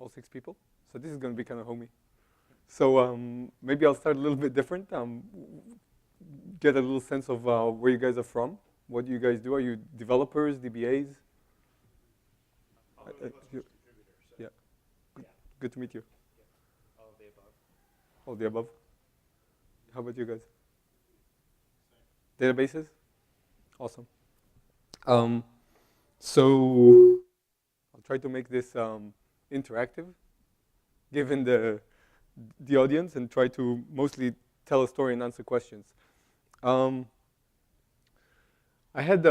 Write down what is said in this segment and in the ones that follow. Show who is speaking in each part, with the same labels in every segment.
Speaker 1: all 6 people. So this is going to be kind of homey. So maybe I'll start a little bit different. Get a little sense of where you guys are from. What do you guys do? Are you developers, DBAs? Yeah. Good to meet you.
Speaker 2: Yeah. All of the above.
Speaker 1: All the above. How about you guys? Same. Databases? Awesome. So I'll try to make this interactive, given the audience, and try to mostly tell a story and answer questions. I had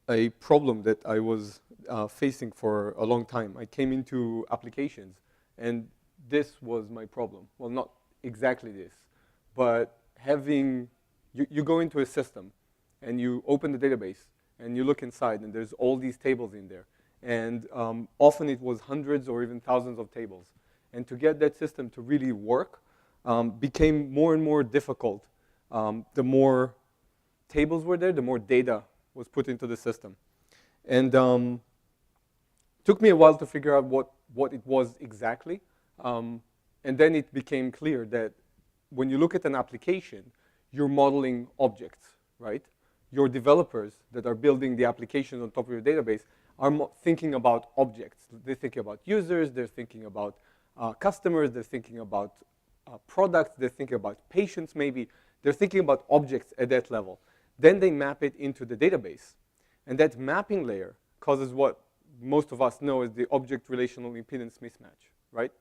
Speaker 1: a problem that I was facing for a long time. I came into applications, and this was my problem. Well, not exactly this, but you go into a system, and you open the database, and you look inside, and there's all these tables in there. And often it was hundreds or even thousands of tables. And to get that system to really work became more and more difficult. The more tables were there, the more data was put into the system. And took me a while to figure out what it was exactly. And then it became clear that when you look at an application, you're modeling objects, right? Your developers that are building the application on top of your database are thinking about objects. They're thinking about users, they're thinking about customers, they're thinking about products, they're thinking about patients maybe. They're thinking about objects at that level. Then they map it into the database. And that mapping layer causes what most of us know as the object relational impedance mismatch, right?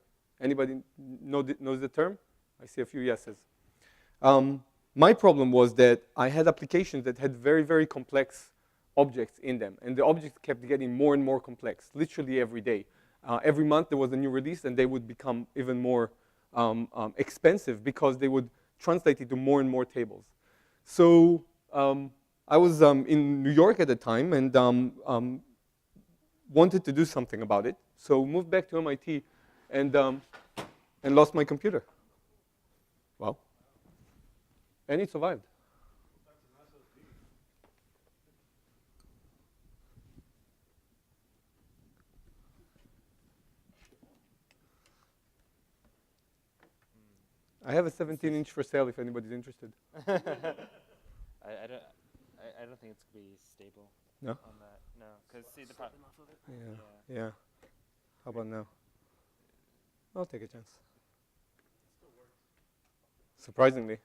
Speaker 1: Anybody knows the term? I see a few yeses. My problem was that I had applications that had very, very complex objects in them. And the objects kept getting more and more complex, literally every day. Every month there was a new release, and they would become even more expensive because they would translate into more and more tables. So I was in New York at the time and wanted to do something about it. So moved back to MIT and lost my computer. Wow. And it survived. I have a 17-inch for sale if anybody's interested.
Speaker 2: I don't think it's gonna be stable.
Speaker 1: No?
Speaker 2: On that, no, because see the problem.
Speaker 1: Yeah. How about now? I'll take a chance.
Speaker 2: Still works.
Speaker 1: Surprisingly.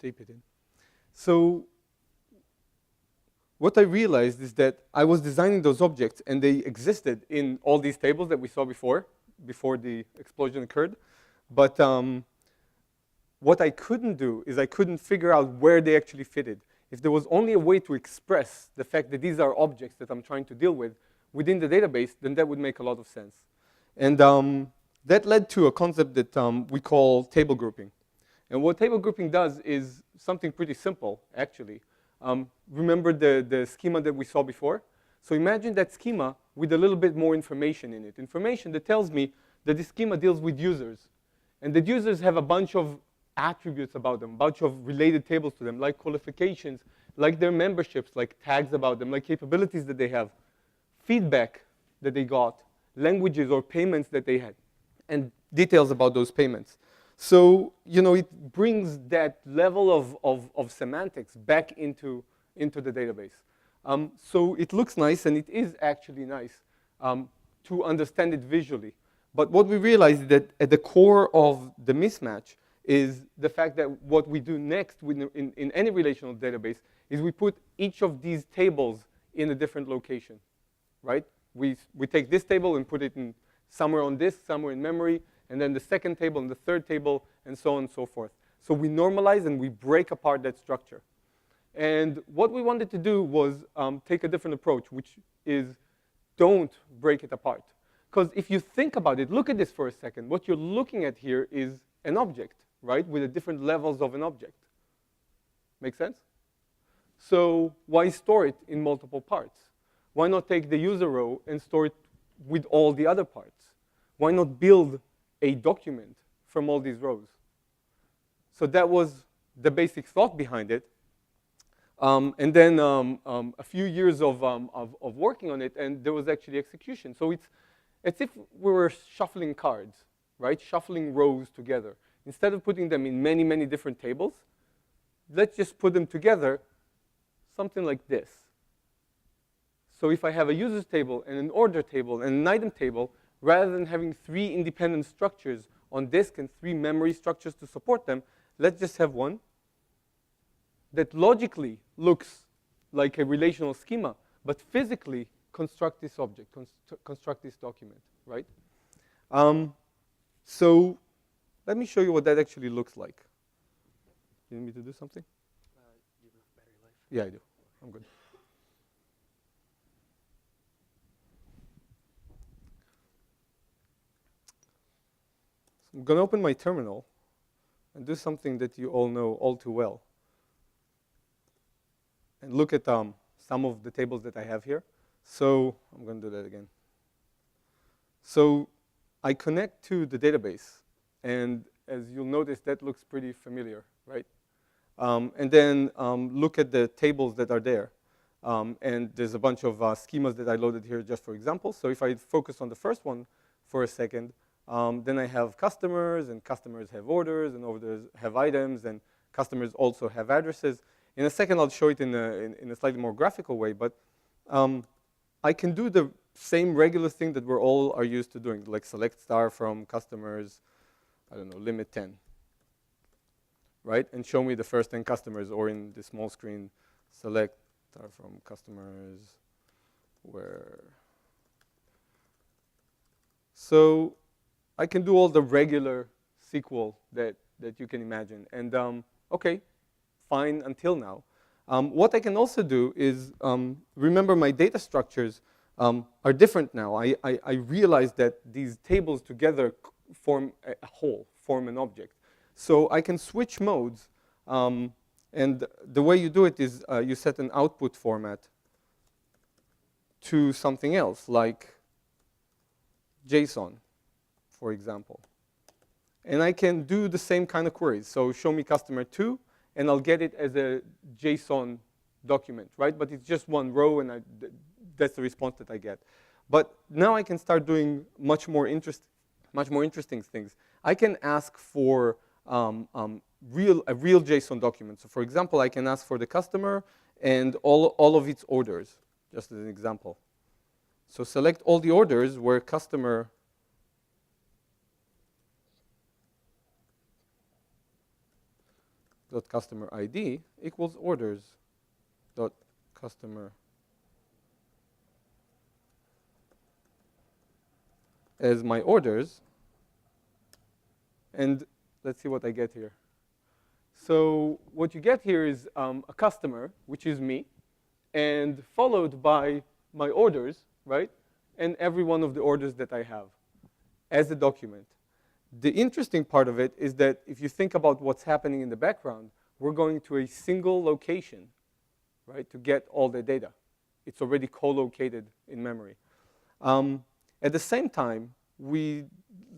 Speaker 1: Tape it in. So what I realized is that I was designing those objects, and they existed in all these tables that we saw before the explosion occurred. But what I couldn't do is I couldn't figure out where they actually fitted. If there was only a way to express the fact that these are objects that I'm trying to deal with within the database, then that would make a lot of sense. And that led to a concept that we call table grouping. And what table grouping does is something pretty simple, actually. Remember the schema that we saw before? So imagine that schema with a little bit more information in it. Information that tells me that the schema deals with users. And that users have a bunch of attributes about them, a bunch of related tables to them, like qualifications, like their memberships, like tags about them, like capabilities that they have, feedback that they got, languages or payments that they had, and details about those payments. So, it brings that level of semantics back into the database. So it looks nice, and it is actually nice to understand it visually. But what we realized is that at the core of the mismatch is the fact that what we do next in any relational database is we put each of these tables in a different location, right? We take this table and put it in somewhere on disk, somewhere in memory, and then the second table and the third table, and so on and so forth. So we normalize and we break apart that structure. And what we wanted to do was take a different approach, which is don't break it apart. Because if you think about it, look at this for a second. What you're looking at here is an object, right, with the different levels of an object. Make sense? So why store it in multiple parts? Why not take the user row and store it with all the other parts? Why not build a document from all these rows? So that was the basic thought behind it. And then a few years of working on it, and there was actually execution. So it's if we were shuffling cards, right? Shuffling rows together. Instead of putting them in many, many different tables, let's just put them together, something like this. So if I have a users table and an order table and an item table, rather than having 3 independent structures on disk and 3 memory structures to support them, let's just have one that logically looks like a relational schema, but physically construct this object, construct this document, right? So let me show you what that actually looks like. You need me to do something?
Speaker 3: You have enough battery life?
Speaker 1: Yeah, I do. I'm good. So I'm going to open my terminal and do something that you all know all too well. And look at some of the tables that I have here. So I'm going to do that again. So I connect to the database. And as you'll notice, that looks pretty familiar, right? And then look at the tables that are there. And there's a bunch of schemas that I loaded here just for example. So if I focus on the first one for a second, then I have customers, and customers have orders, and orders have items, and customers also have addresses. In a second, I'll show it in a slightly more graphical way, but I can do the same regular thing that we're all are used to doing, like select star from customers, I don't know, limit 10, right? And show me the first 10 customers, or in the small screen, select star from customers, where. So I can do all the regular SQL that you can imagine. And okay, fine until now. What I can also do is, remember my data structures are different now. I realize that these tables together form a whole, form an object. So I can switch modes. And the way you do it is you set an output format to something else, like JSON, for example. And I can do the same kind of queries. So show me customer 2, and I'll get it as a JSON document, right? But it's just one row, and that's the response that I get. But now I can start doing much more interesting things. I can ask for a real JSON document. So for example, I can ask for the customer and all of its orders, just as an example. So select all the orders where customer dot customer ID equals orders dot customer as my orders. And let's see what I get here. So what you get here is a customer, which is me, and followed by my orders, right? And every one of the orders that I have as a document. The interesting part of it is that if you think about what's happening in the background, we're going to a single location, right, to get all the data. It's already co-located in memory. At the same time, we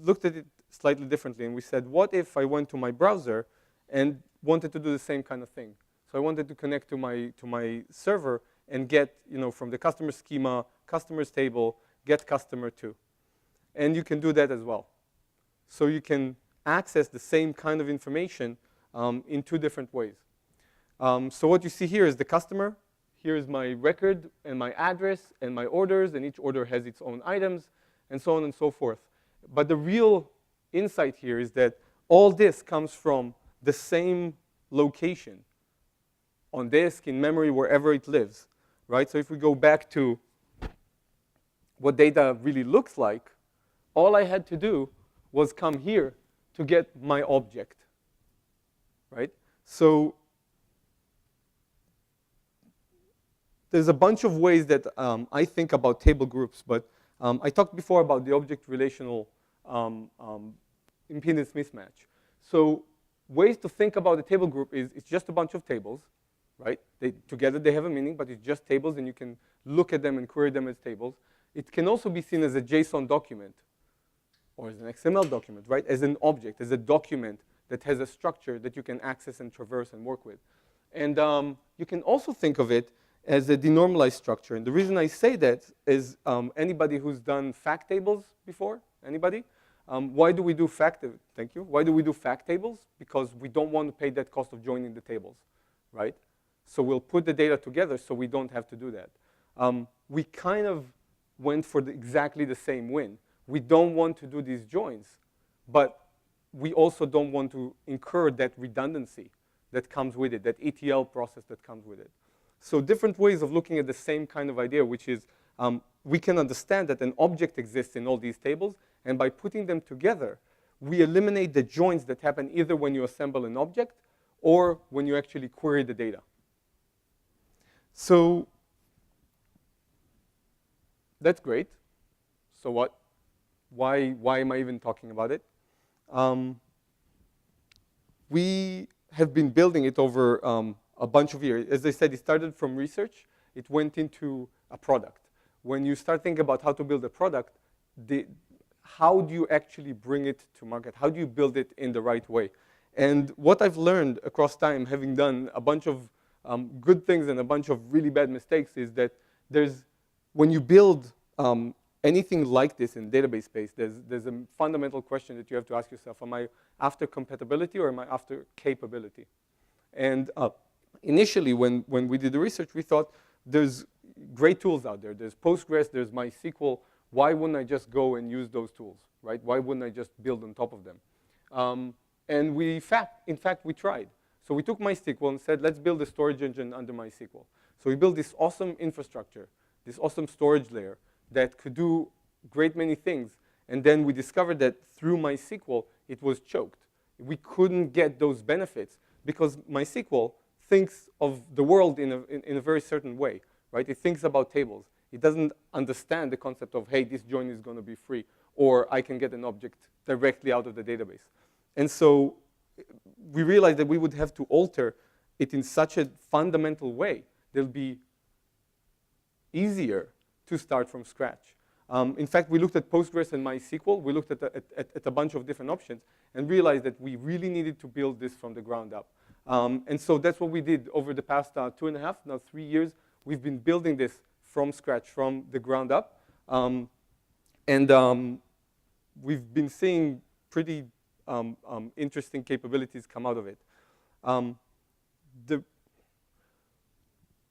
Speaker 1: looked at it slightly differently, and we said, what if I went to my browser and wanted to do the same kind of thing? So I wanted to connect to my server and get, from the customer schema, customers table, get customer 2. And you can do that as well. So you can access the same kind of information in 2 different ways. So what you see here is the customer. Here is my record and my address and my orders, and each order has its own items, and so on and so forth. But the real insight here is that all this comes from the same location on disk, in memory, wherever it lives, right? So if we go back to what data really looks like, all I had to do was come here to get my object, right? So there's a bunch of ways that I think about table groups, but I talked before about the object relational impedance mismatch. So ways to think about a table group is it's just a bunch of tables, right? Together they have a meaning, but it's just tables, and you can look at them and query them as tables. It can also be seen as a JSON document or as an XML document, right? As an object, as a document that has a structure that you can access and traverse and work with. And you can also think of it as a denormalized structure. And the reason I say that is anybody who's done fact tables before? Anybody? Why do we do thank you. Why do we do fact tables? Because we don't want to pay that cost of joining the tables, right? So we'll put the data together so we don't have to do that. We kind of went for exactly the same win. We don't want to do these joins, but we also don't want to incur that redundancy that comes with it, that ETL process that comes with it. So different ways of looking at the same kind of idea, which is we can understand that an object exists in all these tables, and by putting them together, we eliminate the joins that happen either when you assemble an object or when you actually query the data. So that's great. So what? Why am I even talking about it? We have been building it over a bunch of years. As I said, it started from research. It went into a product. When you start thinking about how to build a product, how do you actually bring it to market? How do you build it in the right way? And what I've learned across time, having done a bunch of good things and a bunch of really bad mistakes, is that when you build anything like this in database space, there's a fundamental question that you have to ask yourself: am I after compatibility or am I after capability? And initially, when we did the research, we thought there's great tools out there. There's Postgres, there's MySQL. Why wouldn't I just go and use those tools, right? Why wouldn't I just build on top of them? And in fact, we tried. So we took MySQL and said, let's build a storage engine under MySQL. So we built this awesome infrastructure, this awesome storage layer that could do great many things. And then we discovered that through MySQL, it was choked. We couldn't get those benefits because MySQL thinks of the world in a very certain way, right? It thinks about tables. It doesn't understand the concept of, hey, this join is going to be free, or I can get an object directly out of the database. And so we realized that we would have to alter it in such a fundamental way that it'll be easier to start from scratch. In fact, we looked at Postgres and MySQL. We looked at a bunch of different options and realized that we really needed to build this from the ground up. And so that's what we did over the past 2.5, now 3 years. We've been building this from scratch, from the ground up. We've been seeing pretty interesting capabilities come out of it.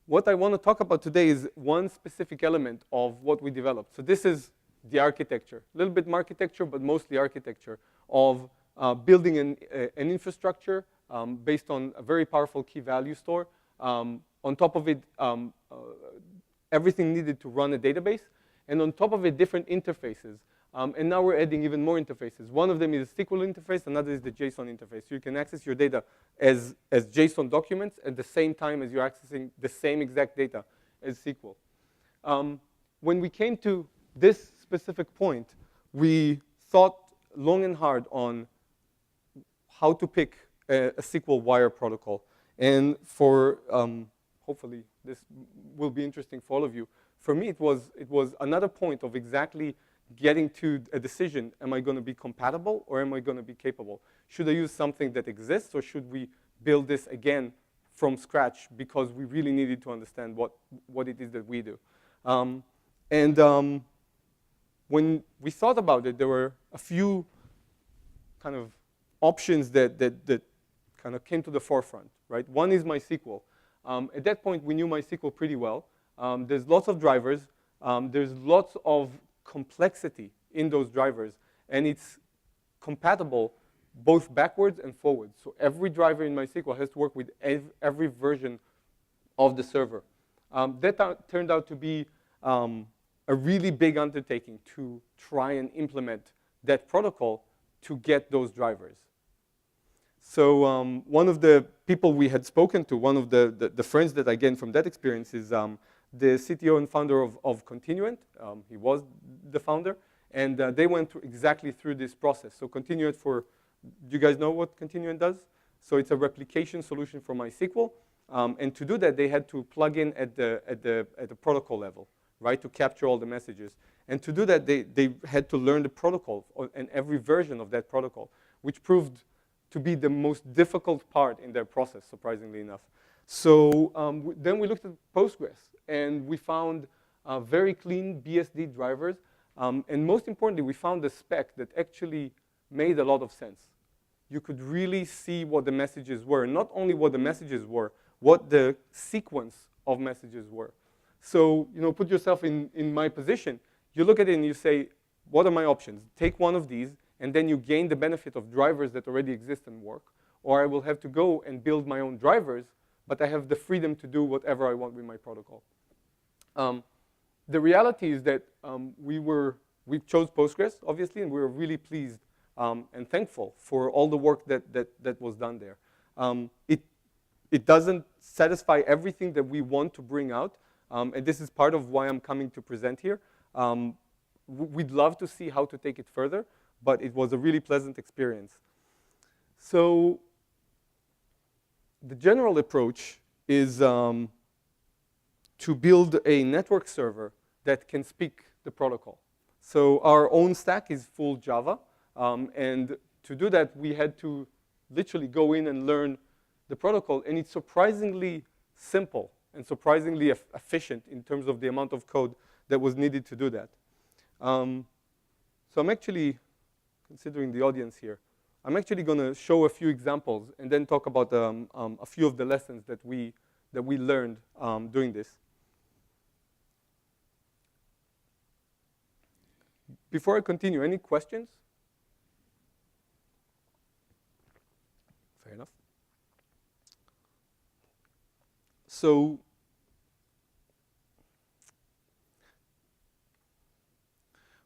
Speaker 1: What I want to talk about today is one specific element of what we developed. So this is the architecture, a little bit architecture, but mostly architecture of building an infrastructure based on a very powerful key value store. On top of it, everything needed to run a database. And on top of it, different interfaces. And now we're adding even more interfaces. One of them is a SQL interface, another is the JSON interface. So you can access your data as JSON documents at the same time as you're accessing the same exact data as SQL. When we came to this specific point, we thought long and hard on how to pick a SQL wire protocol. And for, hopefully this will be interesting for all of you, for me it was another point of exactly getting to a decision: am I going to be compatible or am I going to be capable? Should I use something that exists, or should we build this again from scratch because we really needed to understand what it is that we do? When we thought about it, there were a few kind of options that kind of came to the forefront, right? One is MySQL. At that point, we knew MySQL pretty well. There's lots of drivers. There's lots of complexity in those drivers, and it's compatible both backwards and forwards. So every driver in MySQL has to work with every version of the server. That turned out to be a really big undertaking to try and implement that protocol to get those drivers. So one of the people we had spoken to, one of the friends that I gained from that experience is the CTO and founder of Continuant. He was the founder, and they went exactly through this process. So Continuant, do you guys know what Continuant does? So it's a replication solution for MySQL, and to do that, they had to plug in at the protocol level, right, to capture all the messages. And to do that, they had to learn the protocol and every version of that protocol, which proved to be the most difficult part in their process, surprisingly enough. So then we looked at Postgres, and we found very clean BSD drivers. And most importantly, we found a spec that actually made a lot of sense. You could really see what the messages were. Not only what the messages were, what the sequence of messages were. So, put yourself in my position. You look at it and you say, what are my options? Take one of these, and then you gain the benefit of drivers that already exist and work. Or I will have to go and build my own drivers, but I have the freedom to do whatever I want with my protocol. The reality is that we chose Postgres, obviously, and we were really pleased and thankful for all the work that was done there. It doesn't satisfy everything that we want to bring out, and this is part of why I'm coming to present here. We'd love to see how to take it further, but it was a really pleasant experience. So the general approach is to build a network server that can speak the protocol. So our own stack is full Java, and to do that, we had to literally go in and learn the protocol, and it's surprisingly simple and surprisingly efficient in terms of the amount of code that was needed to do that. So I'm actually, considering the audience here, I'm actually going to show a few examples and then talk about a few of the lessons that we learned doing this. Before I continue, any questions? Fair enough. So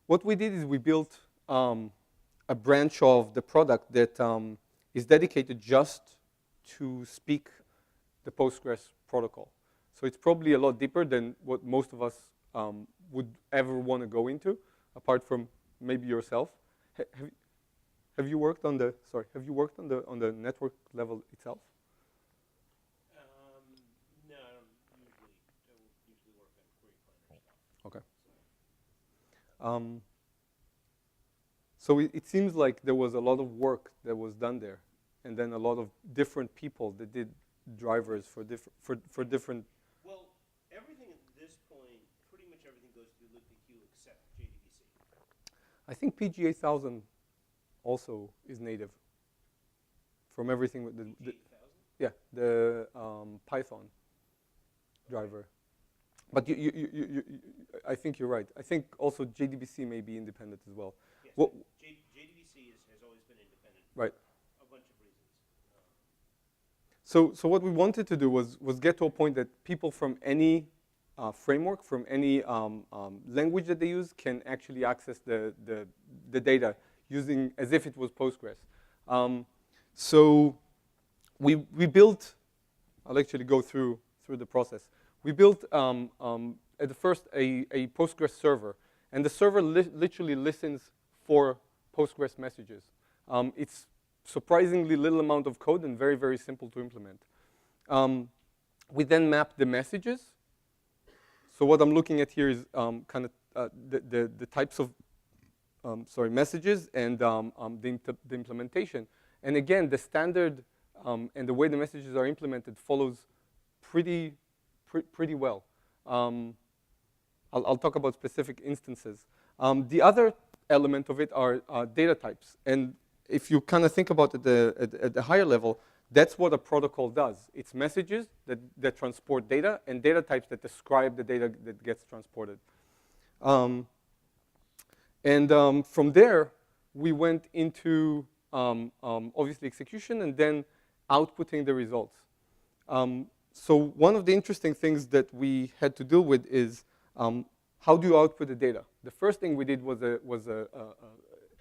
Speaker 1: what we did is we built a branch of the product that is dedicated just to speak the Postgres protocol. So it's probably a lot deeper than what most of us would ever want to go into, apart from maybe yourself. Have you worked on the network level itself?
Speaker 4: No, I don't usually work on query planner stuff.
Speaker 1: Okay. So it seems like there was a lot of work that was done there, and then a lot of different people that did drivers for different.
Speaker 4: Well, everything at this point, pretty much everything goes through libpq except JDBC.
Speaker 1: I think PG-8000 also is native. From everything with the Python driver. But I think you're right. I think also JDBC may be independent as well.
Speaker 4: Yes,
Speaker 1: Well,
Speaker 4: JDBC has always been independent for
Speaker 1: right.
Speaker 4: a bunch of reasons.
Speaker 1: So what we wanted to do was get to a point that people from any framework, from any language that they use, can actually access the data using as if it was Postgres. So we built. I'll actually go through the process. We built at the first a Postgres server, and the server literally listens for Postgres messages. It's surprisingly little amount of code and very, very simple to implement. We then map the messages. So what I'm looking at here is kind of the types of messages and the implementation. And again, the standard and the way the messages are implemented follows pretty well. I'll talk about specific instances. The other element of it are data types. And if you kind of think about it at the higher level, that's what a protocol does. It's messages that transport data and data types that describe the data that gets transported. From there, we went into obviously execution and then outputting the results. So one of the interesting things that we had to deal with is how do you output the data? The first thing we did was a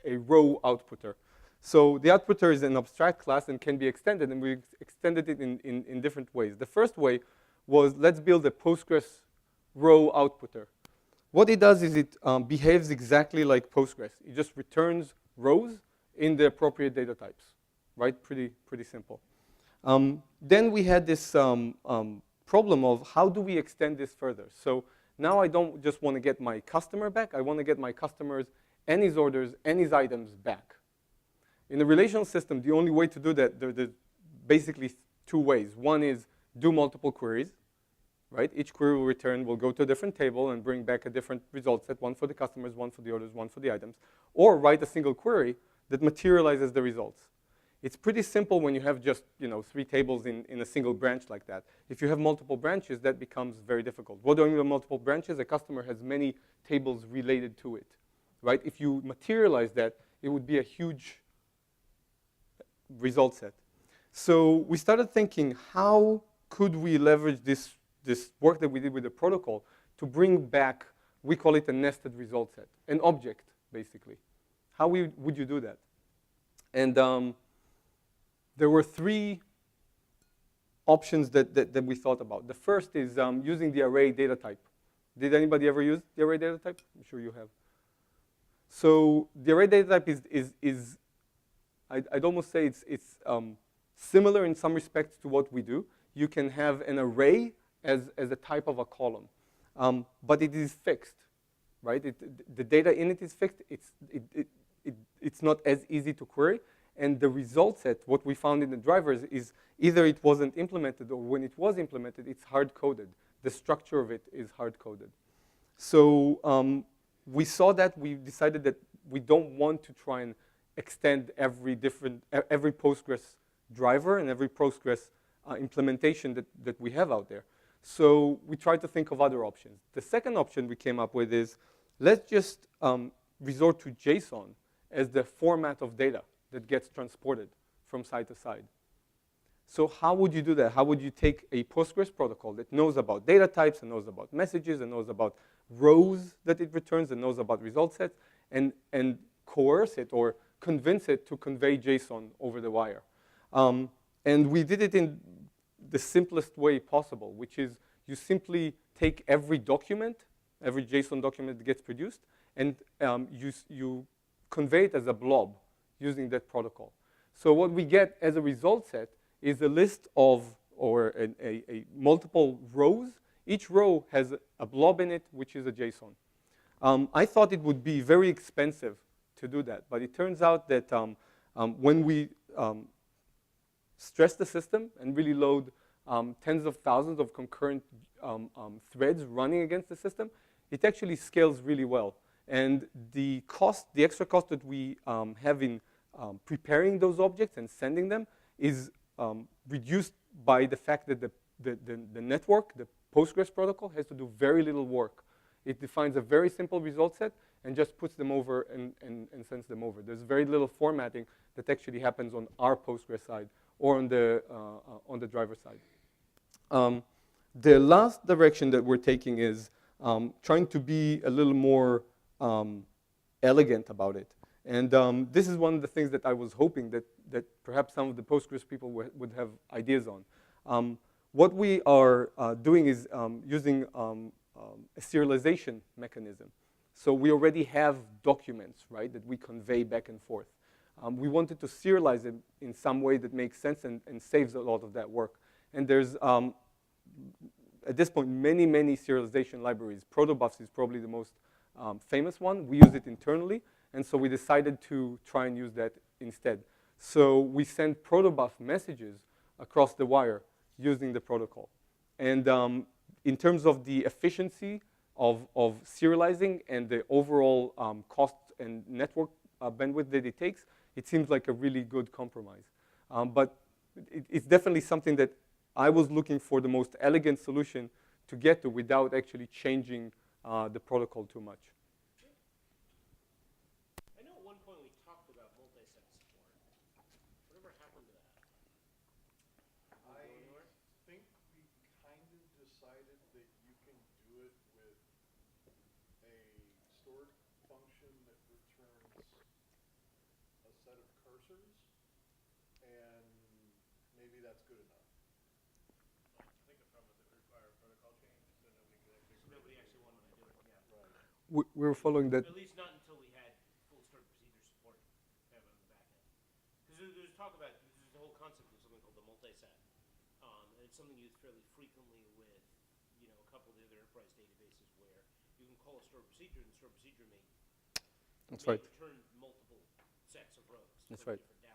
Speaker 1: row outputter. So the outputter is an abstract class and can be extended, and we extended it in different ways. The first way was let's build a Postgres row outputter. What it does is it behaves exactly like Postgres. It just returns rows in the appropriate data types, right? Pretty simple. Then we had this problem of how do we extend this further? So now I don't just want to get my customer back. I want to get my customers and his orders and his items back. In a relational system, the only way to do that, there's basically two ways. One is do multiple queries, right? Each query will go to a different table and bring back a different result set, one for the customers, one for the orders, one for the items, or write a single query that materializes the results. It's pretty simple when you have just 3 tables in a single branch like that. If you have multiple branches, that becomes very difficult. What do I mean by multiple branches? A customer has many tables related to it, right? If you materialize that, it would be a huge result set. So we started thinking, how could we leverage this work that we did with the protocol to bring back, we call it a nested result set, an object, basically. How would you do that? And there were 3 options that we thought about. The first is using the array data type. Did anybody ever use the array data type? I'm sure you have. So the array data type is I'd almost say it's similar in some respects to what we do. You can have an array as a type of a column, but it is fixed, right? The data in it is fixed. It's not as easy to query. And the result set, what we found in the drivers, is either it wasn't implemented, or when it was implemented, it's hard-coded. The structure of it is hard-coded. So we saw that. We decided that we don't want to try and extend every Postgres driver and every Postgres implementation that we have out there. So we tried to think of other options. The second option we came up with is, let's just resort to JSON as the format of data that gets transported from side to side. So how would you do that? How would you take a Postgres protocol that knows about data types and knows about messages and knows about rows that it returns and knows about result sets and coerce it or convince it to convey JSON over the wire? And we did it in the simplest way possible, which is you simply take every document, every JSON document that gets produced, and you convey it as a blob using that protocol. So what we get as a result set is a list of, or a multiple rows. Each row has a blob in it, which is a JSON. I thought it would be very expensive to do that, but it turns out that when we stress the system and really load tens of thousands of concurrent threads running against the system, it actually scales really well. And the extra cost that we have in preparing those objects and sending them is reduced by the fact that the network, the Postgres protocol, has to do very little work. It defines a very simple result set and just puts them over and sends them over. There's very little formatting that actually happens on our Postgres side or on the driver side. The last direction that we're taking is trying to be a little more elegant about it. And this is one of the things that I was hoping that perhaps some of the Postgres people would have ideas on. What we are doing is using a serialization mechanism. So we already have documents, right, that we convey back and forth. We wanted to serialize it in some way that makes sense and saves a lot of that work. And there's, at this point, many serialization libraries. Protobufs is probably the most famous one. We use it internally, and so we decided to try and use that instead. So we send protobuf messages across the wire using the protocol. And in terms of the efficiency of serializing and the overall cost and network bandwidth that it takes, it seems like a really good compromise. But it's definitely something that I was looking for the most elegant solution to get to without actually changing the protocol too much.
Speaker 4: I know at one point we talked about multi-set support. Whatever happened to that?
Speaker 5: I think we kind of decided that you can do it with a stored function that returns a set of cursors, and maybe that's good enough.
Speaker 4: I think the problem with the prior protocol change, so nobody actually wanted to do it. Yeah.
Speaker 5: Right.
Speaker 1: We were following that.
Speaker 4: At least not until we had full stored procedure support kind of on the back end. Because there's talk about, there's the whole concept of something called the multi-set. And it's something used fairly frequently with, a couple of the other enterprise databases where you can call a stored procedure, and the stored procedure may
Speaker 1: That's right.
Speaker 4: return multiple sets of rows.
Speaker 1: That's
Speaker 4: for
Speaker 1: right.
Speaker 4: different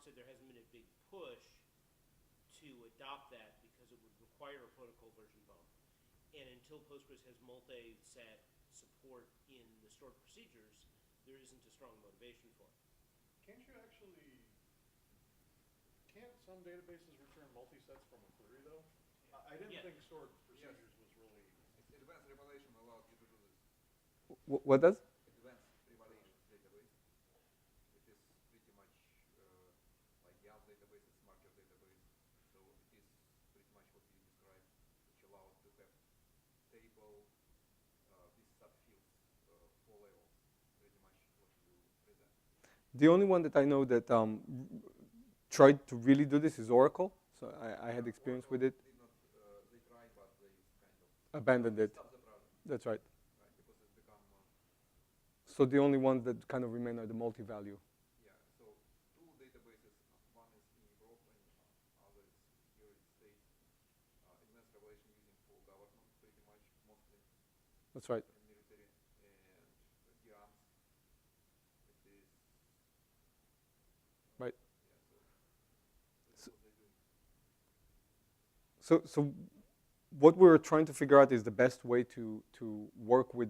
Speaker 4: said there hasn't been a big push to adopt that because it would require a protocol version bump. And until Postgres has multi-set support in the stored procedures, there isn't a strong motivation for it.
Speaker 5: Can't some databases return multi-sets from a query though? I didn't
Speaker 4: Yeah.
Speaker 5: think stored procedures was really.
Speaker 6: Advanced revelation allows you to do this.
Speaker 1: What does?
Speaker 6: Advanced revelation database. It is pretty much like YAML database, it's marker database. So it is pretty much what you described, which allows to have table with subfields, 4 levels, pretty much what you present.
Speaker 1: The only one that I know that tried to really do this is Oracle. So I had experience with it.
Speaker 6: Did not, they tried, but they kind of
Speaker 1: Abandoned it.
Speaker 6: stopped the project,
Speaker 1: That's right.
Speaker 6: right? Because it's become
Speaker 1: So the only ones that kind of remain are the multi-value.
Speaker 6: yeah, so 2 databases, one is in Europe and other is here in the States. Advanced revelation using for government, pretty much, mostly,
Speaker 1: That's right.
Speaker 6: and military, and DRAMs. It is,
Speaker 1: Right.
Speaker 6: yeah, so that's what they do.
Speaker 1: So what we're trying to figure out is the best way to work with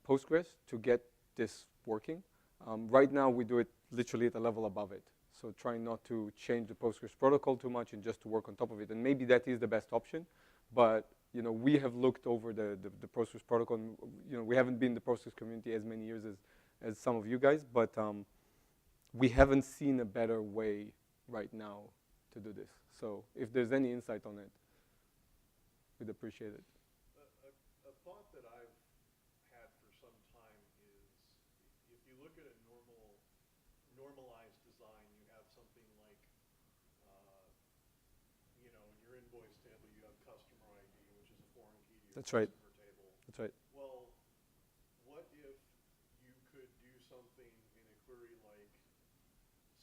Speaker 1: Postgres to get this working. Right now we do it literally at a level above it. So trying not to change the Postgres protocol too much and just to work on top of it. And maybe that is the best option. But you know, we have looked over the Postgres protocol. And, you know, we haven't been in the Postgres community as many years as some of you guys, but we haven't seen a better way right now to do this. So if there's any insight on it, we'd appreciate it.
Speaker 5: A thought that I've had for some time is, if you look at a normalized design, you have something like, you know, in your invoice table, you have customer ID, which is a foreign key to your
Speaker 1: That's right.
Speaker 5: customer table.
Speaker 1: That's right.
Speaker 5: Well, what if you could do something in a query like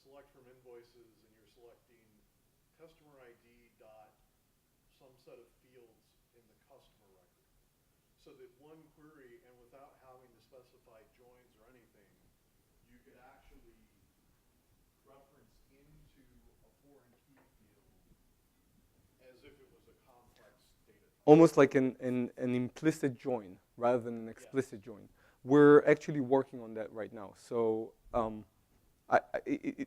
Speaker 5: select from invoices and you're selecting customer ID dot some set of fields in the customer record. So that one query, and without having to specify joins or anything, you could actually reference into a foreign key field as if it was a complex data type.
Speaker 1: Almost like an implicit join rather than an explicit join. We're actually working on that right now. So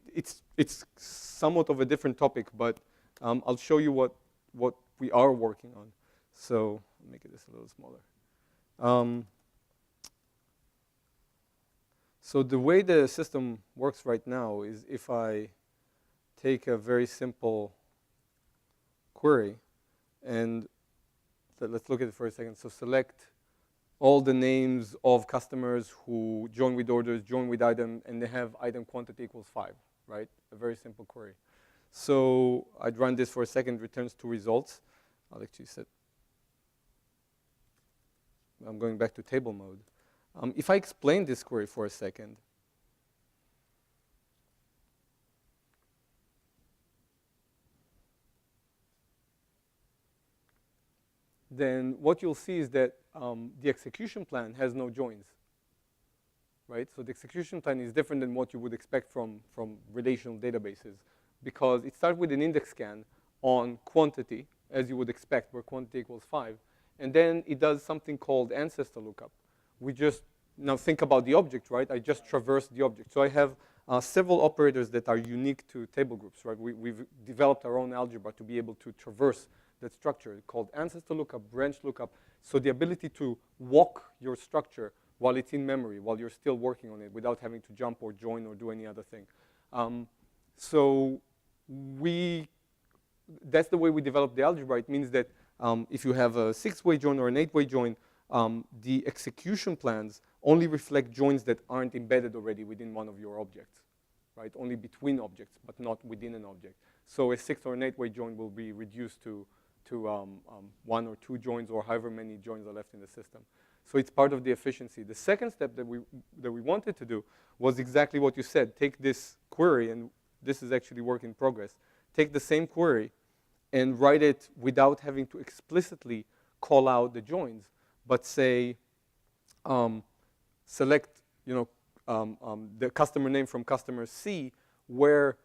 Speaker 1: it's somewhat of a different topic, but I'll show you what we are working on. So I'll make this a little smaller. So the way the system works right now is if I take a very simple query, and let's look at it for a second. So select all the names of customers who join with orders, join with item, and they have item quantity equals 5, right? A very simple query. So I'd run this for a second, returns 2 results. I'll actually set, I'm going back to table mode. If I explain this query for a second, then what you'll see is that the execution plan has no joins, right? So the execution plan is different than what you would expect from relational databases, because it starts with an index scan on quantity, as you would expect, where quantity equals 5, and then it does something called ancestor lookup. We just, now think about the object, right? I just traverse the object. So I have several operators that are unique to table groups, right? We've developed our own algebra to be able to traverse that structure called ancestor lookup, branch lookup. So the ability to walk your structure while it's in memory, while you're still working on it without having to jump or join or do any other thing. So that's the way we develop the algebra. It means that if you have a 6-way join or an 8-way join, the execution plans only reflect joins that aren't embedded already within one of your objects, right? Only between objects, but not within an object. So a 6 or an 8-way join will be reduced to 1 or 2 joins, or however many joins are left in the system. So it's part of the efficiency. The second step that we wanted to do was exactly what you said. Take this query, and this is actually work in progress. Take the same query and write it without having to explicitly call out the joins, but say, select the customer name from customer C, where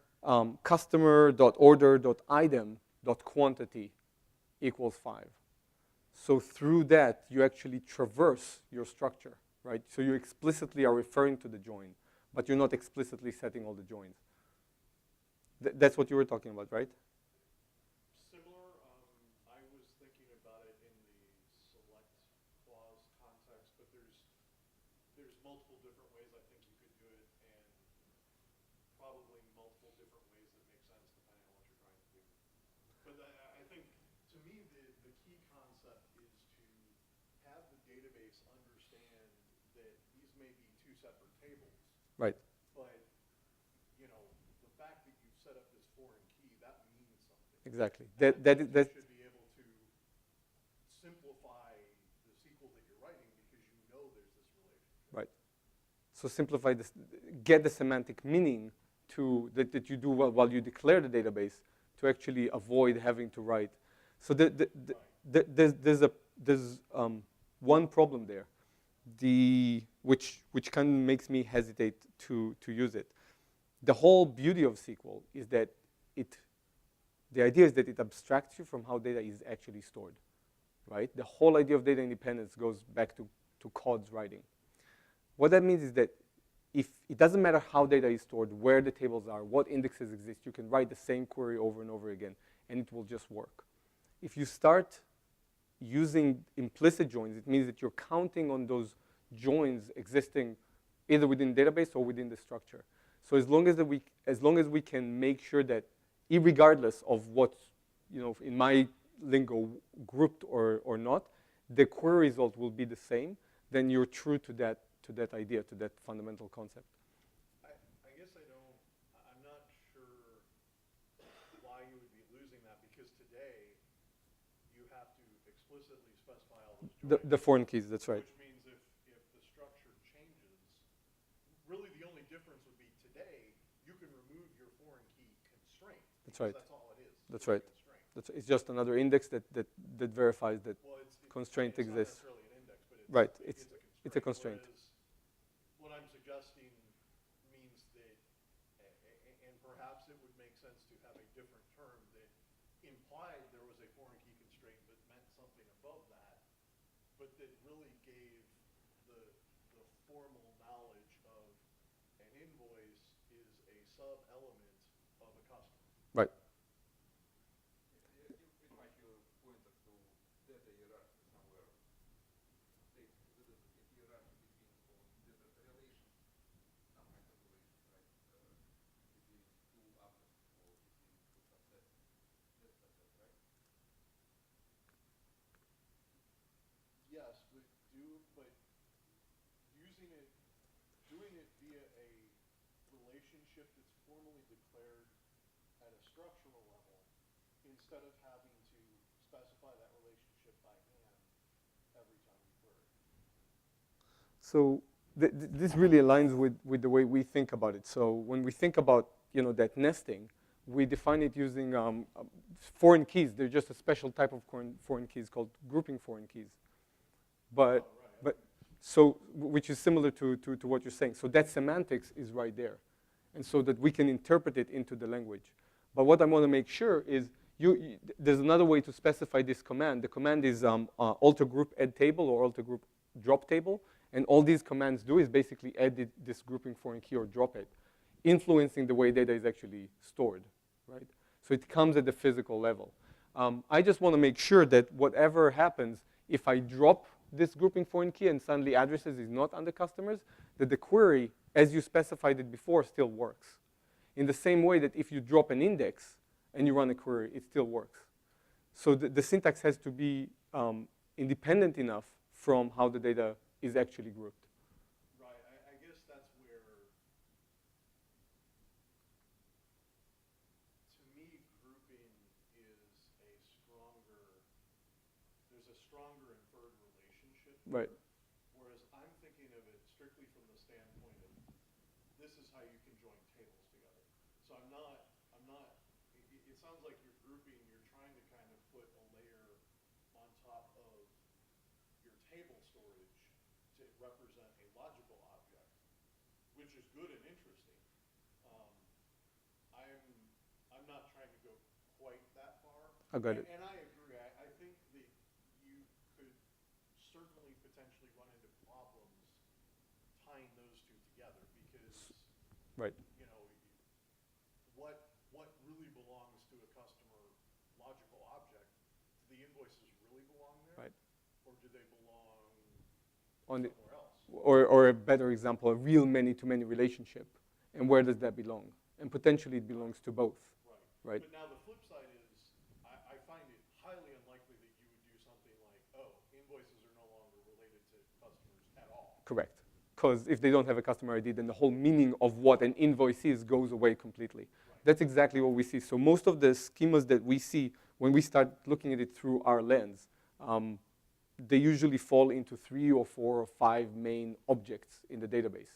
Speaker 1: customer.order.item.quantity equals 5. So through that, you actually traverse your structure, right? So you explicitly are referring to the join, but you're not explicitly setting all the joins. That's what you were talking about, right?
Speaker 5: Similar, I was thinking about it in the select clause context, but there's multiple different ways I think you could do it, and probably multiple different ways that make sense depending on what you're trying to do. But I think, to me, the key concept is to have the database understand that these may be two separate tables,
Speaker 1: Right.
Speaker 5: but you know, the fact that you've set up this foreign key, that means something.
Speaker 1: Exactly.
Speaker 5: You should be able to simplify the SQL that you're writing because you know there's this relationship.
Speaker 1: Right. So simplify this, get the semantic meaning that you do while you declare the database to actually avoid having to write. So there's one problem there, which kind of makes me hesitate to use it. The whole beauty of SQL is that the idea is that it abstracts you from how data is actually stored, right? The whole idea of data independence goes back to Code's writing. What that means is that if it doesn't matter how data is stored, where the tables are, what indexes exist, you can write the same query over and over again, and it will just work. If you start using implicit joins, it means that you're counting on those joins existing either within the database or within the structure. So as long as we can make sure that, irregardless of what's, in my lingo, grouped or not, the query result will be the same, then you're true to that idea, to that fundamental concept.
Speaker 5: I guess I'm not sure why you would be losing that, because today you have to explicitly specify all those joins.
Speaker 1: The foreign keys, that's right.
Speaker 5: Which means if the structure changes, really the only difference would be today you can remove your foreign key constraint.
Speaker 1: That's right.
Speaker 5: That's all it is.
Speaker 1: That's right. It's just another index that verifies that constraint
Speaker 5: it's
Speaker 1: exists.
Speaker 5: Not necessarily an index, but
Speaker 1: Right.
Speaker 5: It's a constraint.
Speaker 1: It's a constraint.
Speaker 5: What I'm suggesting means that, and perhaps it would make sense to have a different term that implied there was a foreign key constraint but meant something above that, but that really gave the formal knowledge of an invoice is a sub-element of a customer.
Speaker 1: Right.
Speaker 6: Pretty much you pointed to data hierarchy somewhere. If hierarchy between data relations, some kind of relation, right? Between two objects or between two subsets. That's subset, right?
Speaker 5: Yes, but doing it via a relationship that's formally declared at a structural level, instead of having to specify that relationship by hand every time you query.
Speaker 1: So this really aligns with the way we think about it. So when we think about that nesting, we define it using foreign keys. They're just a special type of foreign keys called grouping foreign keys. Which is similar to what you're saying. So that semantics is right there, and so that we can interpret it into the language. But what I want to make sure is there's another way to specify this command. The command is alter group add table or alter group drop table, and all these commands do is basically add this grouping foreign key or drop it, influencing the way data is actually stored, right? So it comes at the physical level. I just want to make sure that whatever happens, if I drop this grouping foreign key and suddenly addresses is not under customers, that the query, as you specified it before, still works. In the same way that if you drop an index and you run a query, it still works. So the syntax has to be independent enough from how the data is actually grouped.
Speaker 5: Right, I guess that's where, to me, grouping is there's a stronger inferred relationship.
Speaker 1: Right.
Speaker 5: Whereas I'm thinking of it strictly from the standpoint of this is how you can join tables together. So it sounds like you're grouping, you're trying to kind of put a layer on top of your table storage to represent a logical object, which is good and interesting. I'm quite that far.
Speaker 1: I got it.
Speaker 5: And I agree. I think that you could certainly potentially run into problems tying those two together because,
Speaker 1: Right.
Speaker 5: you know, what really belongs to a customer logical object, do the invoices really belong there?
Speaker 1: Right.
Speaker 5: Or do they belong
Speaker 1: On the,
Speaker 5: somewhere else?
Speaker 1: or a better example, a real many-to-many relationship. And where does that belong? And potentially it belongs to both.
Speaker 5: Right.
Speaker 1: Right.
Speaker 5: But now the flip side is, I find it highly unlikely that you would do something like, oh, invoices are no longer related to customers at all.
Speaker 1: Correct. Because if they don't have a customer ID, then the whole meaning of what an invoice is goes away completely.
Speaker 5: Right.
Speaker 1: That's exactly what we see. So most of the schemas that we see when we start looking at it through our lens, they usually fall into 3 or 4 or 5 main objects in the database.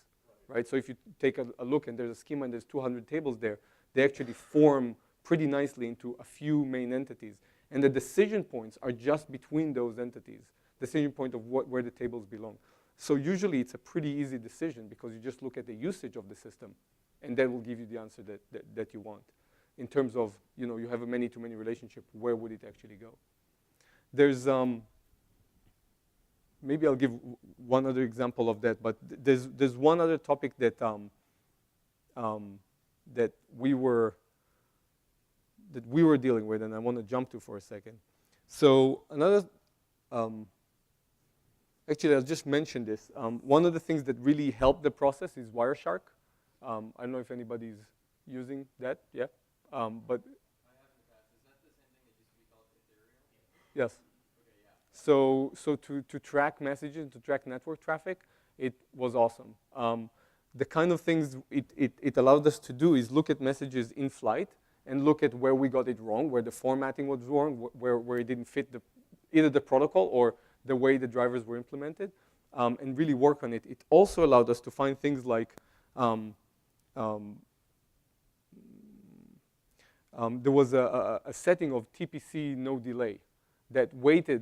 Speaker 1: Right? So if you take a look and there's a schema and there's 200 tables there, they actually form pretty nicely into a few main entities. And the decision points are just between those entities, decision point of where the tables belong. So usually it's a pretty easy decision because you just look at the usage of the system and that will give you the answer that you want. In terms of, you know, you have a many-to-many relationship, where would it actually go? There's, maybe I'll give one other example of that, but there's one other topic that that we were dealing with, and I want to jump to for a second. So another, actually I'll just mention this. One of the things that really helped the process is Wireshark. I don't know if anybody's using that, yeah? But
Speaker 3: I have in the past. Is that the same thing that used to be called Ethereum?
Speaker 1: yes.
Speaker 3: Okay, yeah.
Speaker 1: So to track messages, to track network traffic, it was awesome. The kind of things it allowed us to do is look at messages in flight and look at where we got it wrong, where the formatting was wrong, where it didn't fit either the protocol or the way the drivers were implemented, and really work on it. It also allowed us to find things like there was a setting of TPC no delay that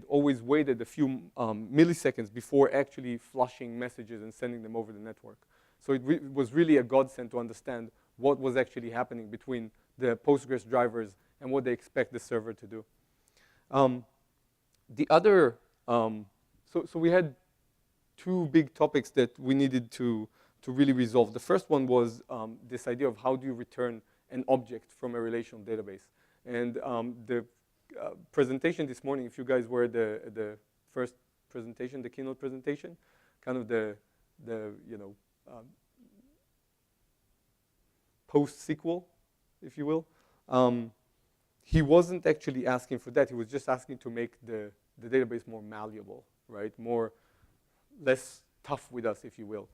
Speaker 1: always waited a few milliseconds before actually flushing messages and sending them over the network. So it was really a godsend to understand what was actually happening between the Postgres drivers and what they expect the server to do. The other, so we had 2 big topics that we needed to really resolve. The first one was this idea of how do you return an object from a relational database. And the presentation this morning, if you guys were the first presentation, the keynote presentation, kind of the you know, post-SQL, if you will, he wasn't actually asking for that. He was just asking to make the database more malleable, right? Less tough with us, if you will.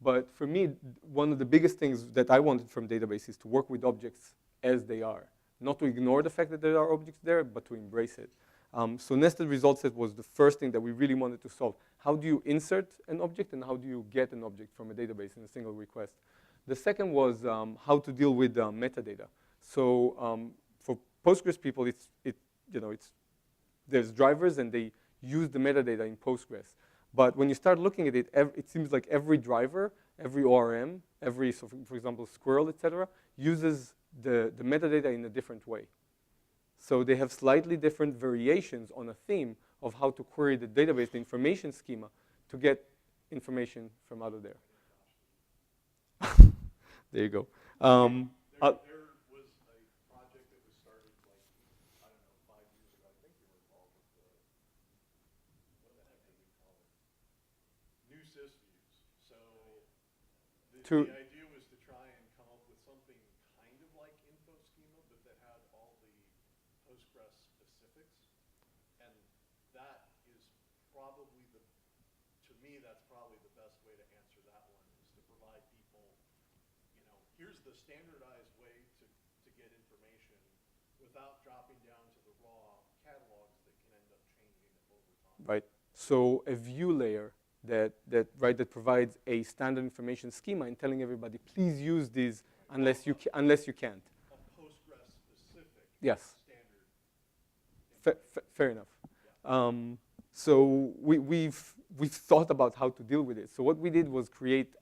Speaker 1: But for me, one of the biggest things that I wanted from database is to work with objects as they are. Not to ignore the fact that there are objects there, but to embrace it. So nested result set was the first thing that we really wanted to solve. How do you insert an object and how do you get an object from a database in a single request? The second was how to deal with metadata. So for Postgres people, there's drivers and they use the metadata in Postgres. But when you start looking at it, it seems like every driver, every ORM, so for example, Squirrel, etc., uses the metadata in a different way. So they have slightly different variations on a theme of how to query the database, the information schema, to get information from out of there. There you go.
Speaker 5: There was a project that was started like, I don't know, 5 years ago. I think you were involved with what the heck did we call it? New sysviews. So the idea was to try and come up with something kind of like info schema, but that had all the Postgres specifics. And that is probably to me, that's probably the best way to answer that one, is to provide people, you know, here's the standardized way to get information without dropping down to the raw catalogs that can end up changing over time.
Speaker 1: Right. So a view layer that provides a standard information schema and telling everybody, please use these unless you can't.
Speaker 5: A Postgres specific
Speaker 1: Yes.
Speaker 5: standard.
Speaker 1: Fair enough. Yeah. So we've thought about how to deal with it. So what we did was create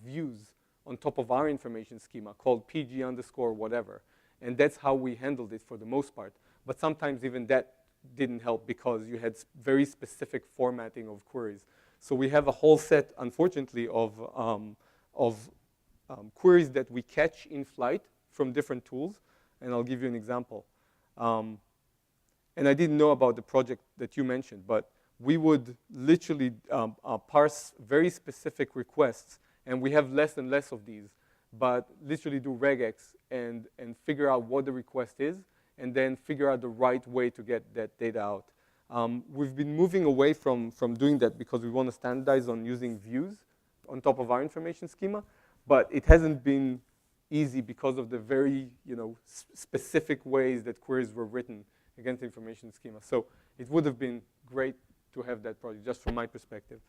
Speaker 1: views on top of our information schema called PG underscore whatever. And that's how we handled it for the most part. But sometimes even that didn't help because you had very specific formatting of queries. So we have a whole set, unfortunately, of queries that we catch in flight from different tools. And I'll give you an example. And I didn't know about the project that you mentioned, but we would literally parse very specific requests, and we have less and less of these, but literally do regex and figure out what the request is, and then figure out the right way to get that data out. We've been moving away from doing that because we want to standardize on using views on top of our information schema, but it hasn't been easy because of the very specific ways that queries were written against the information schema. So it would have been great to have that project, just from my perspective.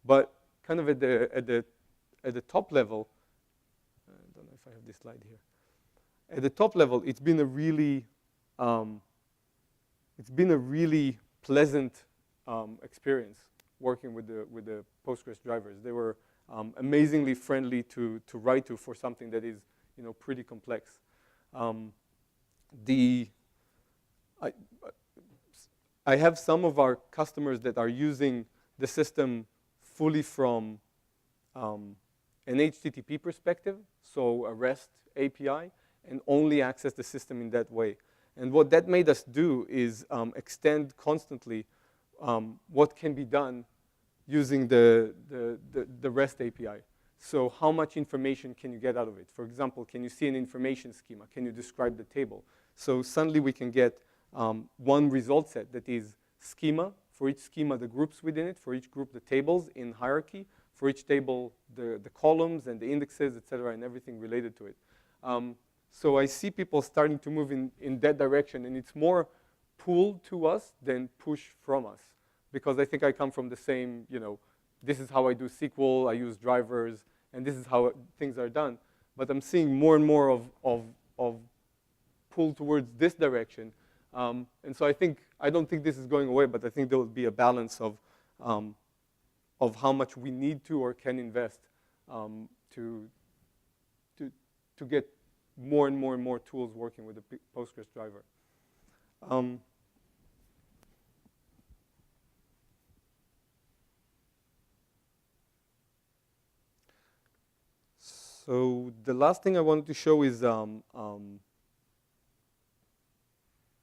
Speaker 1: But kind of at the top level, I don't know if I have this slide here. At the top level, it's been a really pleasant experience working with the Postgres drivers. They were amazingly friendly to write to for something that is pretty complex. I have some of our customers that are using the system fully from an HTTP perspective, so a REST API, and only access the system in that way. And what that made us do is extend constantly what can be done using the REST API. So how much information can you get out of it? For example, can you see an information schema? Can you describe the table? So suddenly we can get one result set that is schema. For each schema, the groups within it. For each group, the tables in hierarchy. For each table, the columns and the indexes, et cetera, and everything related to it. So I see people starting to move in that direction, and it's more pull to us than push from us. Because I think I come from the same, this is how I do SQL, I use drivers, and this is how things are done. But I'm seeing more and more of pull towards this direction. And so I don't think this is going away, but I think there will be a balance of how much we need to or can invest to get more and more and more tools working with the Postgres driver. So the last thing I wanted to show is a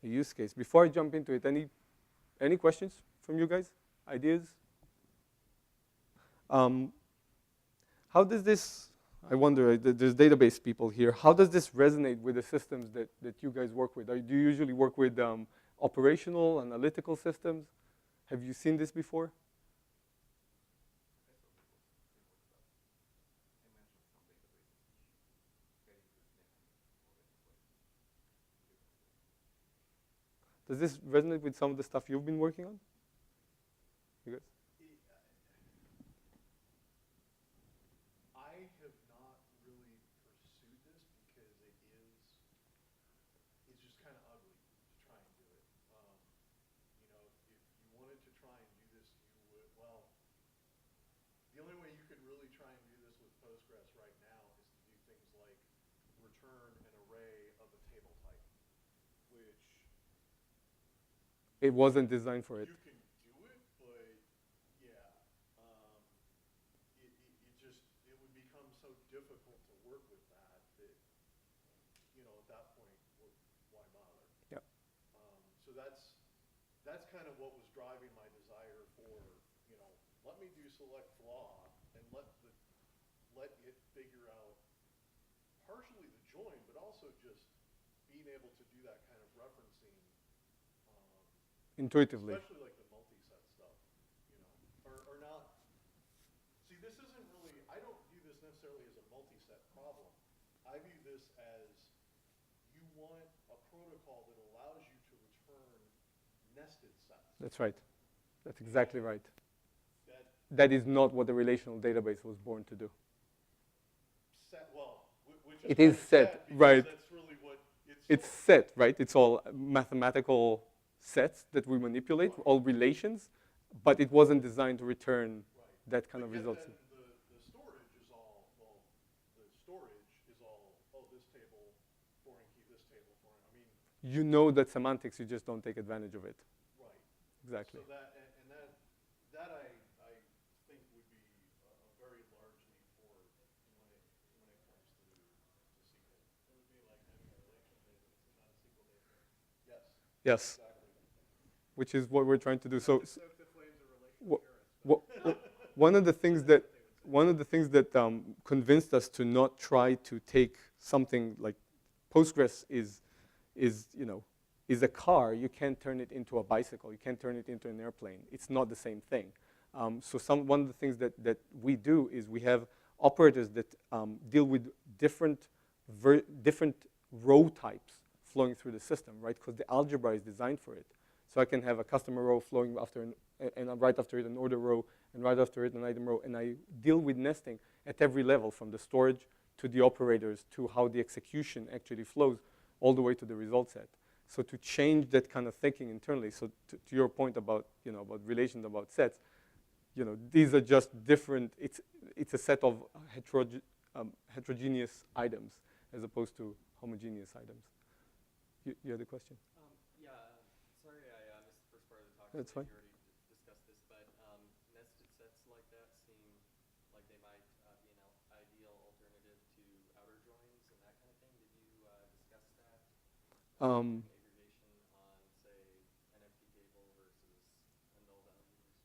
Speaker 1: use case. Before I jump into it, any questions from you guys? Ideas? How does this, I wonder, there's database people here, how does this resonate with the systems that you guys work with? Do you usually work with operational, analytical systems? Have you seen this before? Does this resonate with some of the stuff you've been working on? You guys?
Speaker 5: I have not really pursued this because it's just kind of ugly to try and do it. If you wanted to try and do this, you would, well, the only way you could really try and do this with Postgres right now is to do things like return an array of a table type, which
Speaker 1: It wasn't designed for it.
Speaker 5: you can do it, but yeah, it would become so difficult to work with that at that point, why bother?
Speaker 1: Yep.
Speaker 5: So that's kind of what was driving my desire for, let me do select flaw and let it figure out partially the join, but also just being able to do that kind of referencing.
Speaker 1: Intuitively.
Speaker 5: Especially like the multi-set stuff, or not. See, this isn't really, I don't view this necessarily as a multi-set problem. I view this as you want a protocol that allows you to return nested sets.
Speaker 1: That's right. That's exactly right. That is not what the relational database was born to do.
Speaker 5: Which
Speaker 1: It is set, right.
Speaker 5: That's really what
Speaker 1: It's set, right? It's all mathematical sets that we manipulate, all relations, but it wasn't designed to return that kind of results.
Speaker 5: The storage is all, this table, foreign key, this table,
Speaker 1: you know that semantics, you just don't take advantage of it.
Speaker 5: Right.
Speaker 1: Exactly.
Speaker 5: So that, and that I think would be a very large need for when it comes to SQL.
Speaker 3: It would be like having a relational database and not a SQL database.
Speaker 5: Yes.
Speaker 1: Yes,
Speaker 5: Exactly.
Speaker 1: which is what we're trying to do. So,
Speaker 3: Soak the flames of relational
Speaker 1: Wha-
Speaker 3: purists.
Speaker 1: wha- one of the things that convinced us to not try to take something like Postgres is a car. You can't turn it into a bicycle. You can't turn it into an airplane. It's not the same thing. So one of the things that we do is we have operators that deal with different row types flowing through the system, right? Because the algebra is designed for it. So I can have a customer row flowing after and right after it an order row, and right after it an item row, and I deal with nesting at every level, from the storage to the operators to how the execution actually flows, all the way to the result set. So to change that kind of thinking internally, so to your point about about relations, about sets, these are just different. It's a set of heterogeneous items as opposed to homogeneous items. You had a question?
Speaker 3: Yeah, sorry I missed the first part of the talk.
Speaker 1: That's fine.
Speaker 3: You already discussed this, but nested sets like that seem like they might be an ideal alternative to outer joins and that kind of thing. Did you discuss that? Aggregation on, say, an empty table versus a null values?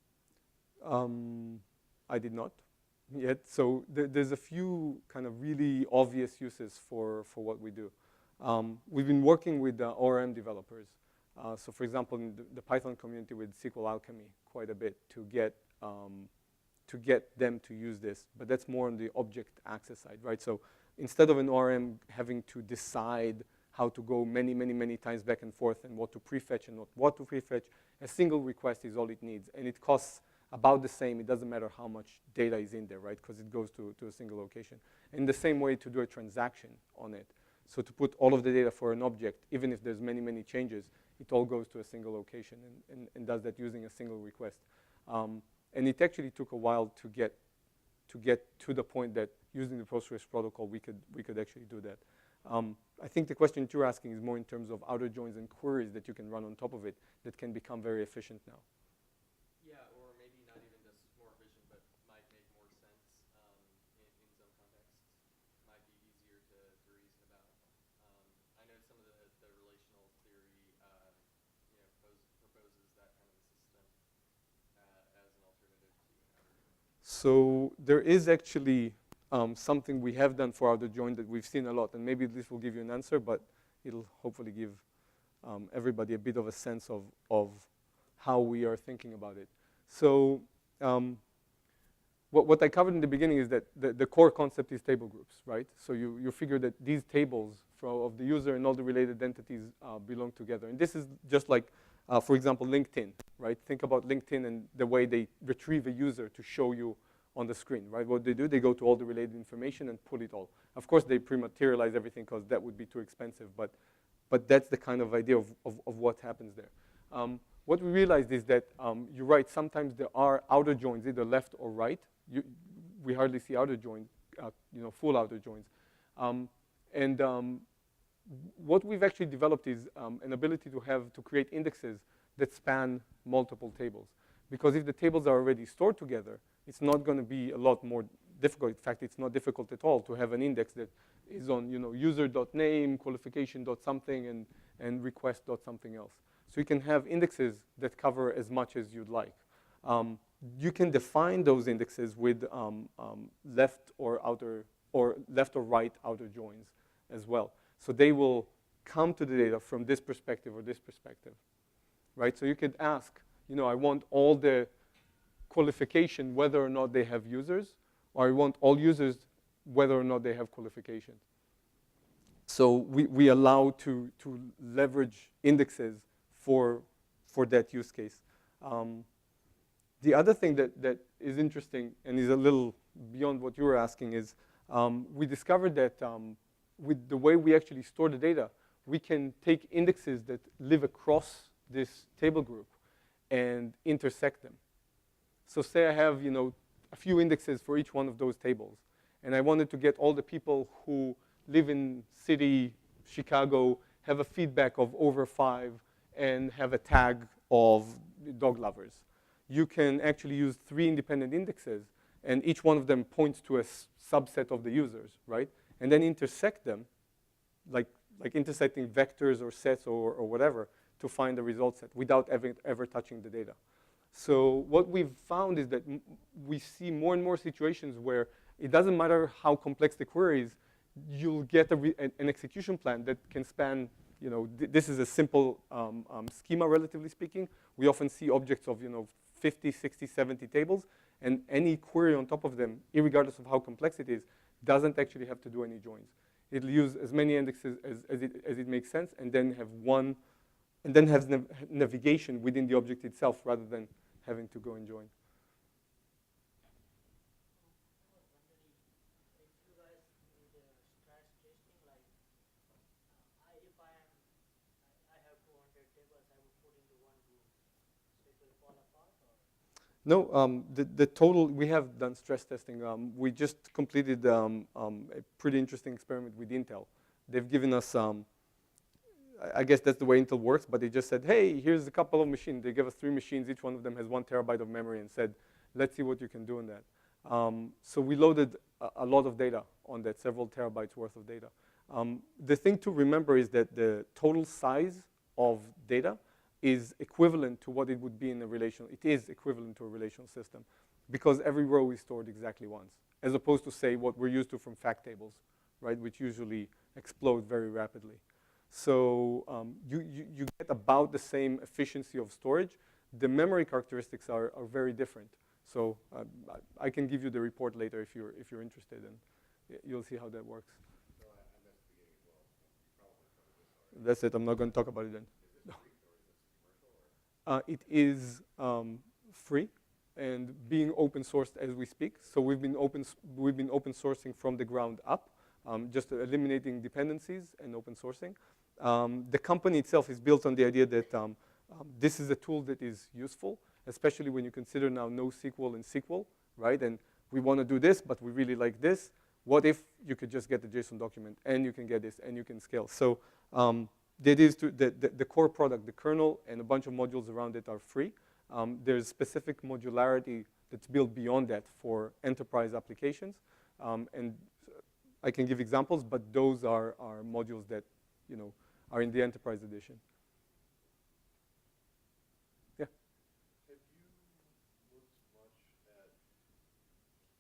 Speaker 1: I did not yet. So there's a few kind of really obvious uses for what we do. We've been working with ORM developers. So for example, in the Python community with SQL Alchemy quite a bit to get them to use this. But that's more on the object access side, right? So instead of an ORM having to decide how to go many times back and forth and what to prefetch and not what to prefetch, a single request is all it needs. And it costs about the same. It doesn't matter how much data is in there, right? Because it goes to a single location. In the same way to do a transaction on it. So to put all of the data for an object, even if there's many changes, it all goes to a single location and does that using a single request. And it actually took a while to get to the point that using the Postgres protocol, we could actually do that. I think the question you're asking is more in terms of outer joins and queries that you can run on top of it that can become very efficient now.
Speaker 3: Yeah, or maybe not even just more efficient, but might make more sense in some contexts. Might be easier to reason about. I know some of the relational theory, proposes that kind of a system as an alternative to an outer join.
Speaker 1: So there is actually something we have done for outer join that we've seen a lot, and maybe this will give you an answer, but it'll hopefully give everybody a bit of a sense of how we are thinking about it. So what I covered in the beginning is that the core concept is table groups, right? So you figure that these tables of the user and all the related entities belong together. And this is just like, for example, LinkedIn, right? Think about LinkedIn and the way they retrieve a user to show you on the screen, right? What they do, they go to all the related information and pull it all. Of course, they pre-materialize everything because that would be too expensive, but that's the kind of idea of what happens there. What we realized is that, you're right, sometimes there are outer joins, either left or right. We hardly see outer joins, full outer joins. What we've actually developed is an ability to create indexes that span multiple tables. Because if the tables are already stored together, it's not going to be a lot more difficult. In fact, it's not difficult at all to have an index that is on user.name, qualification.something, and request.something else. So you can have indexes that cover as much as you'd like. You can define those indexes with left or right outer joins as well. So they will come to the data from this perspective or this perspective, right? So you could ask, I want all the qualification whether or not they have users, or I want all users whether or not they have qualification. So we allow to leverage indexes for that use case. The other thing that is interesting and is a little beyond what you were asking is we discovered that with the way we actually store the data, we can take indexes that live across this table group and intersect them. So say I have a few indexes for each one of those tables, and I wanted to get all the people who live in city Chicago have a feedback of over 5 and have a tag of dog lovers. You can actually use 3 independent indexes, and each one of them points to a subset of the users, right? And then intersect them, like intersecting vectors or sets or whatever, to find the result set without ever touching the data. So what we've found is that we see more and more situations where it doesn't matter how complex the query is, you'll get an execution plan that can span, this is a simple schema, relatively speaking. We often see objects of, 50, 60, 70 tables, and any query on top of them, irregardless of how complex it is, doesn't actually have to do any joins. It'll use as many indexes as it makes sense, and then have has navigation within the object itself rather than having to go and join. No, the total, we have done stress testing. We just completed a pretty interesting experiment with Intel. They've given us, I guess that's the way Intel works, but they just said, hey, here's a couple of machines. They gave us 3 machines. Each one of them has 1 terabyte of memory and said, let's see what you can do in that. So we loaded a lot of data on that, several terabytes worth of data. The thing to remember is that the total size of data is equivalent to what it would be in a relational. It is equivalent to a relational system because every row is stored exactly once, as opposed to, say, what we're used to from fact tables, right, which usually explode very rapidly. So you get about the same efficiency of storage. The memory characteristics are very different. So I can give you the report later if you're interested, and you'll see how that works. That's it. I'm not going to talk about it then. It is free and being open sourced as we speak. So we've been open sourcing from the ground up, just eliminating dependencies and open sourcing. The company itself is built on the idea that this is a tool that is useful, especially when you consider now NoSQL and SQL, right? And we want to do this, but we really like this. What if you could just get the JSON document and you can get this and you can scale? So the idea is the core product, the kernel, and a bunch of modules around it are free. There's specific modularity that's built beyond that for enterprise applications. And I can give examples, but those are modules that are in the enterprise edition. Yeah.
Speaker 5: Have you looked much at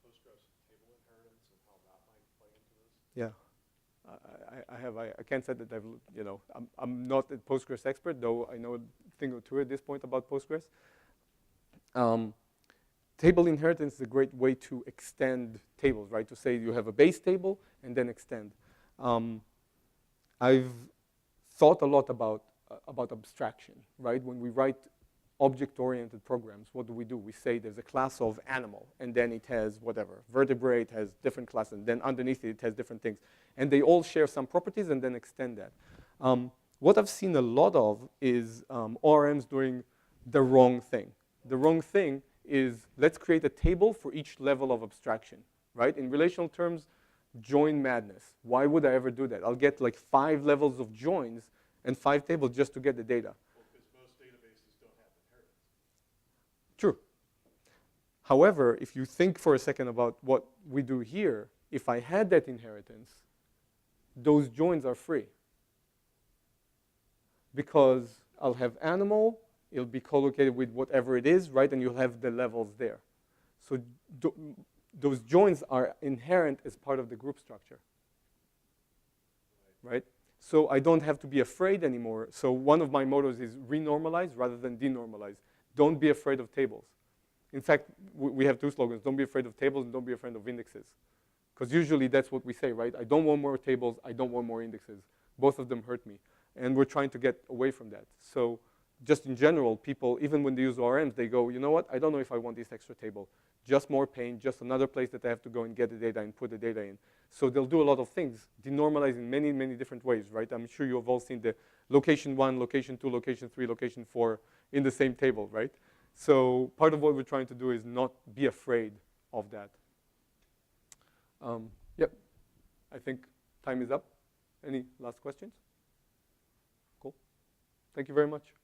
Speaker 5: Postgres table inheritance and how that might play into this?
Speaker 1: Yeah. I can't say that I'm not a Postgres expert, though I know a thing or two at this point about Postgres. Table inheritance is a great way to extend tables, right? To say you have a base table and then extend. I've thought a lot about abstraction, right? When we write object-oriented programs, what do? We say there's a class of animal, and then it has whatever. Vertebrate has different classes, and then underneath it has different things. And they all share some properties and then extend that. What I've seen a lot of is ORMs doing the wrong thing. The wrong thing is let's create a table for each level of abstraction, right? In relational terms, join madness. Why would I ever do that? I'll get like 5 levels of joins and 5 tables just to get the data.
Speaker 5: Well, because most databases don't have inheritance.
Speaker 1: True. However, if you think for a second about what we do here, if I had that inheritance, those joins are free. Because I'll have animal, it'll be collocated with whatever it is, right? And you'll have the levels there. So those joins are inherent as part of the group structure, right? So I don't have to be afraid anymore. So one of my mottos is renormalize rather than denormalize. Don't be afraid of tables. In fact, we have 2 slogans. Don't be afraid of tables and don't be afraid of indexes. Because usually that's what we say, right? I don't want more tables. I don't want more indexes. Both of them hurt me. And we're trying to get away from that. So just in general, people, even when they use ORMs, they go, you know what? I don't know if I want this extra table. Just more pain, just another place that I have to go and get the data and put the data in. So they'll do a lot of things, denormalize in many, many different ways, right? I'm sure you've all seen the location 1, location 2, location 3, location 4 in the same table, right? So part of what we're trying to do is not be afraid of that. Yep, I think time is up. Any last questions? Thank you very much.